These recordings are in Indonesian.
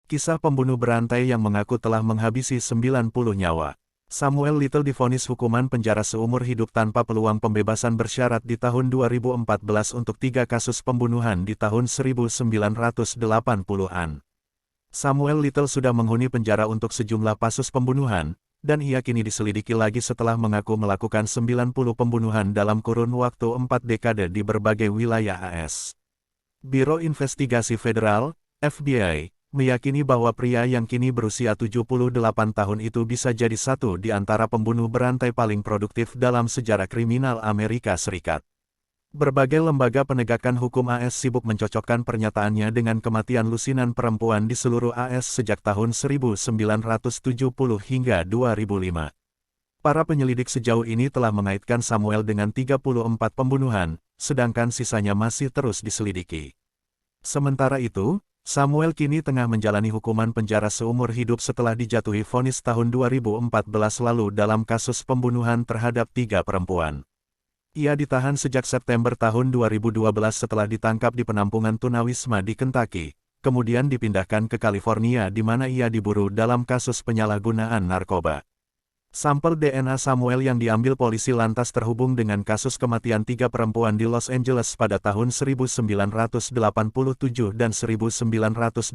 Kisah pembunuh berantai yang mengaku telah menghabisi 90 nyawa. Samuel Little divonis hukuman penjara seumur hidup tanpa peluang pembebasan bersyarat di tahun 2014 untuk 3 kasus pembunuhan di tahun 1980-an. Samuel Little sudah menghuni penjara untuk sejumlah kasus pembunuhan, dan ia kini diselidiki lagi setelah mengaku melakukan 90 pembunuhan dalam kurun waktu 4 dekade di berbagai wilayah AS. Biro Investigasi Federal, FBI, meyakini bahwa pria yang kini berusia 78 tahun itu bisa jadi satu di antara pembunuh berantai paling produktif dalam sejarah kriminal Amerika Serikat. Berbagai lembaga penegakan hukum AS sibuk mencocokkan pernyataannya dengan kematian lusinan perempuan di seluruh AS sejak tahun 1970 hingga 2005. Para penyelidik sejauh ini telah mengaitkan Samuel dengan 34 pembunuhan, sedangkan sisanya masih terus diselidiki. Sementara itu, Samuel kini tengah menjalani hukuman penjara seumur hidup setelah dijatuhi vonis tahun 2014 lalu dalam kasus pembunuhan terhadap 3 perempuan. Ia ditahan sejak September tahun 2012 setelah ditangkap di penampungan tunawisma di Kentucky, kemudian dipindahkan ke California di mana ia diburu dalam kasus penyalahgunaan narkoba. Sampel DNA Samuel yang diambil polisi lantas terhubung dengan kasus kematian 3 perempuan di Los Angeles pada tahun 1987 dan 1989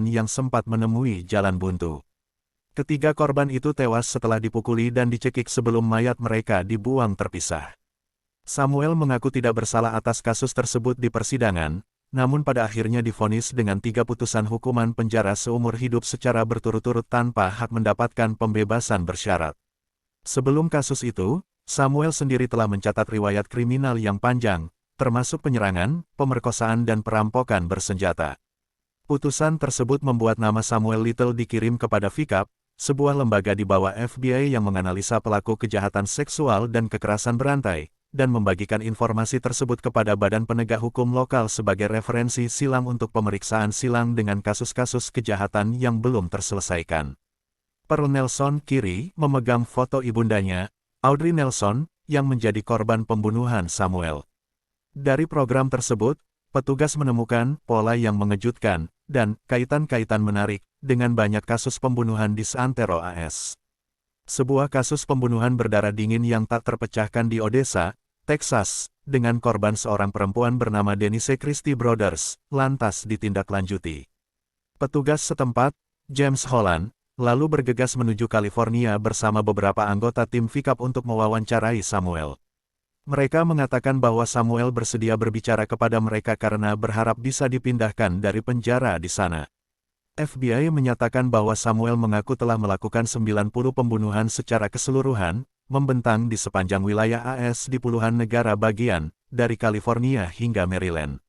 yang sempat menemui jalan buntu. Ketiga korban itu tewas setelah dipukuli dan dicekik sebelum mayat mereka dibuang terpisah. Samuel mengaku tidak bersalah atas kasus tersebut di persidangan, namun pada akhirnya divonis dengan 3 putusan hukuman penjara seumur hidup secara berturut-turut tanpa hak mendapatkan pembebasan bersyarat. Sebelum kasus itu, Samuel sendiri telah mencatat riwayat kriminal yang panjang, termasuk penyerangan, pemerkosaan dan perampokan bersenjata. Putusan tersebut membuat nama Samuel Little dikirim kepada FICAP, sebuah lembaga di bawah FBI yang menganalisa pelaku kejahatan seksual dan kekerasan berantai, dan membagikan informasi tersebut kepada badan penegak hukum lokal sebagai referensi silang untuk pemeriksaan silang dengan kasus-kasus kejahatan yang belum terselesaikan. Pearl Nelson kiri memegang foto ibundanya, Audrey Nelson, yang menjadi korban pembunuhan Samuel. Dari program tersebut, petugas menemukan pola yang mengejutkan dan kaitan-kaitan menarik dengan banyak kasus pembunuhan di seantero AS. Sebuah kasus pembunuhan berdarah dingin yang tak terpecahkan di Odessa, Texas, dengan korban seorang perempuan bernama Denise Christie Broders, lantas ditindaklanjuti. Petugas setempat, James Holland, lalu bergegas menuju California bersama beberapa anggota tim FICAP untuk mewawancarai Samuel. Mereka mengatakan bahwa Samuel bersedia berbicara kepada mereka karena berharap bisa dipindahkan dari penjara di sana. FBI menyatakan bahwa Samuel mengaku telah melakukan 90 pembunuhan secara keseluruhan, membentang di sepanjang wilayah AS di puluhan negara bagian, dari California hingga Maryland.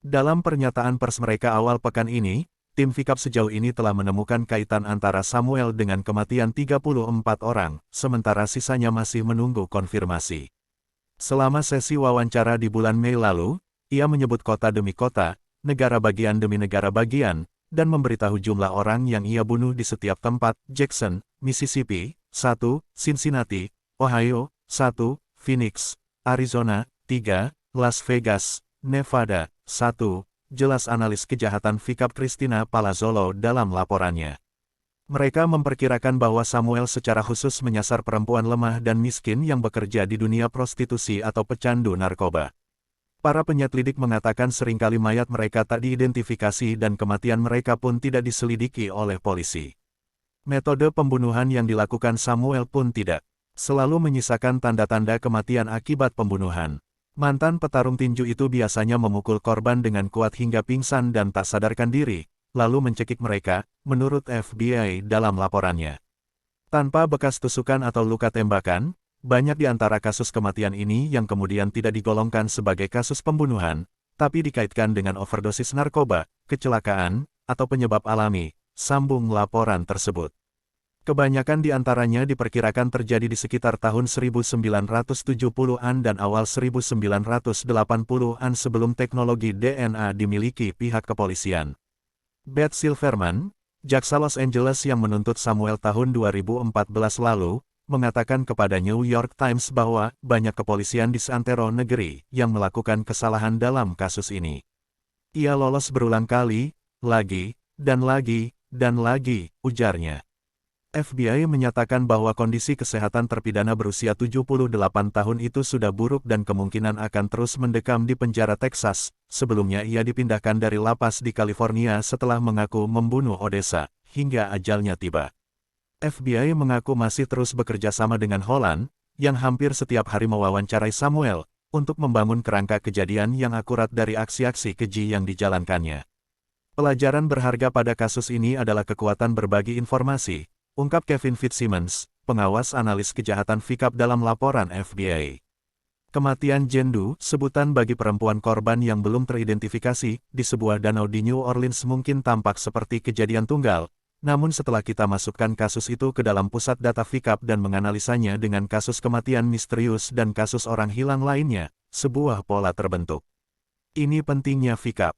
Dalam pernyataan pers mereka awal pekan ini, tim FICAP sejauh ini telah menemukan kaitan antara Samuel dengan kematian 34 orang, sementara sisanya masih menunggu konfirmasi. Selama sesi wawancara di bulan Mei lalu, ia menyebut kota demi kota, negara bagian demi negara bagian, dan memberitahu jumlah orang yang ia bunuh di setiap tempat: Jackson, Mississippi, 1, Cincinnati, Ohio, 1, Phoenix, Arizona, 3, Las Vegas, Nevada, 1, jelas analis kejahatan FICAP Christina Palazzolo dalam laporannya. Mereka memperkirakan bahwa Samuel secara khusus menyasar perempuan lemah dan miskin yang bekerja di dunia prostitusi atau pecandu narkoba. Para penyelidik mengatakan seringkali mayat mereka tak diidentifikasi dan kematian mereka pun tidak diselidiki oleh polisi. Metode pembunuhan yang dilakukan Samuel pun tidak selalu menyisakan tanda-tanda kematian akibat pembunuhan. Mantan petarung tinju itu biasanya memukul korban dengan kuat hingga pingsan dan tak sadarkan diri, lalu mencekik mereka, menurut FBI dalam laporannya. Tanpa bekas tusukan atau luka tembakan, banyak di antara kasus kematian ini yang kemudian tidak digolongkan sebagai kasus pembunuhan, tapi dikaitkan dengan overdosis narkoba, kecelakaan, atau penyebab alami, sambung laporan tersebut. Kebanyakan di antaranya diperkirakan terjadi di sekitar tahun 1970-an dan awal 1980-an sebelum teknologi DNA dimiliki pihak kepolisian. Beth Silverman, jaksa Los Angeles yang menuntut Samuel tahun 2014 lalu, mengatakan kepada New York Times bahwa banyak kepolisian di seantero negeri yang melakukan kesalahan dalam kasus ini. Ia lolos berulang kali, lagi, dan lagi, ujarnya. FBI menyatakan bahwa kondisi kesehatan terpidana berusia 78 tahun itu sudah buruk dan kemungkinan akan terus mendekam di penjara Texas. Sebelumnya ia dipindahkan dari lapas di California setelah mengaku membunuh Odessa, hingga ajalnya tiba. FBI mengaku masih terus bekerja sama dengan Holland, yang hampir setiap hari mewawancarai Samuel, untuk membangun kerangka kejadian yang akurat dari aksi-aksi keji yang dijalankannya. Pelajaran berharga pada kasus ini adalah kekuatan berbagi informasi, ungkap Kevin Fitzsimmons, pengawas analis kejahatan FICAP dalam laporan FBI. Kematian Jane Doe, sebutan bagi perempuan korban yang belum teridentifikasi, di sebuah danau di New Orleans mungkin tampak seperti kejadian tunggal, namun setelah kita masukkan kasus itu ke dalam pusat data FICAP dan menganalisanya dengan kasus kematian misterius dan kasus orang hilang lainnya, sebuah pola terbentuk. Ini pentingnya FICAP.